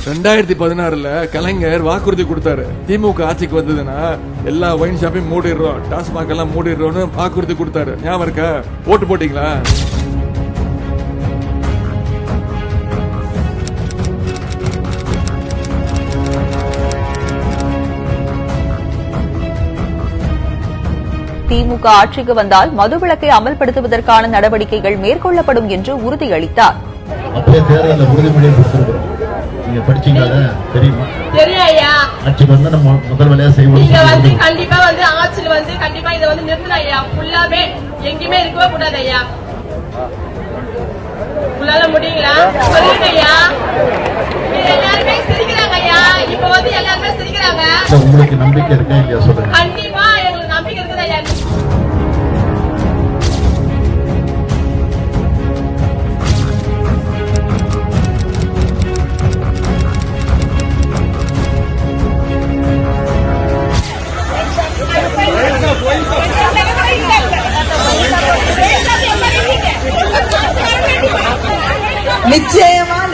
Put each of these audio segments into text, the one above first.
2016 கலைஞர் வாக்குறுதி கொடுத்தாரு, திமுக ஆட்சிக்கு வந்ததுன்னா எல்லா ஒயின் ஷாப்பையும் மூடிடுறோம், டாஸ்மாக் எல்லாம் மூடிடுறோம்னு வாக்குறுதி கொடுத்தாரு. ஞாபகம் இருக்கா? ஓட்டு போட்டீங்களா? திமுக ஆட்சிக்கு வந்தால் மதுவிலக்கை அமல்படுத்துவதற்கான நடவடிக்கைகள் மேற்கொள்ளப்படும் என்று உறுதியளித்தார். அப்படியே தேர்தலில் உறுதிமொழியை கொடுத்திருக்கிறோம். நீங்க படிச்சீங்களா? தெரியுமா? தெரியும் ஐயா. ஆட்சிக்கு வந்து நம்ம முதல் வேலையா செய்வோம். நீங்க வந்து கண்டிப்பா வந்து ஆட்சியில் வந்து கண்டிப்பா இதை வந்து நிறுத்தணும் ஐயா. ஃபுல்லாவே எங்கேயுமே இருக்கவே கூடாது ஐயா. உங்களால முடியுங்களா? சொல்லுங்க ஐயா. எல்லாருமே சிரிக்கிறாங்க ஐயா. இப்ப வந்து எல்லாருமே சிரிக்கிறாங்க. உங்களுக்கு நம்பிக்கை இருக்கா இல்லையா சொல்லுங்க. கண்டிப்பா எங்களுக்கு நம்பிக்கை இருக்குது ஐயா.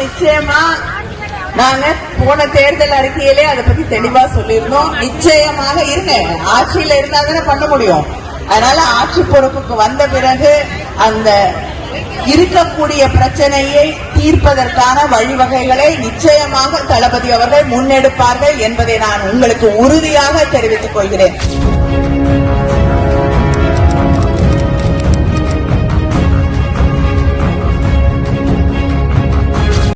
நிச்சயமா நாங்க போன தேர்தல் அறிக்கையிலே அதை பத்தி தெளிவா சொல்லியிருந்தோம். நிச்சயமாக இருங்க, ஆட்சியில இருந்தா தானே பண்ண முடியும். அதனால ஆட்சி பொறுப்புக்கு வந்த பிறகு அந்த இருக்கக்கூடிய பிரச்சனையை தீர்ப்பதற்கான வழிவகைகளை நிச்சயமாக தளபதி அவர்கள் முன்னெடுப்பார்கள் என்பதை நான் உங்களுக்கு உறுதியாக தெரிவித்துக் கொள்கிறேன்.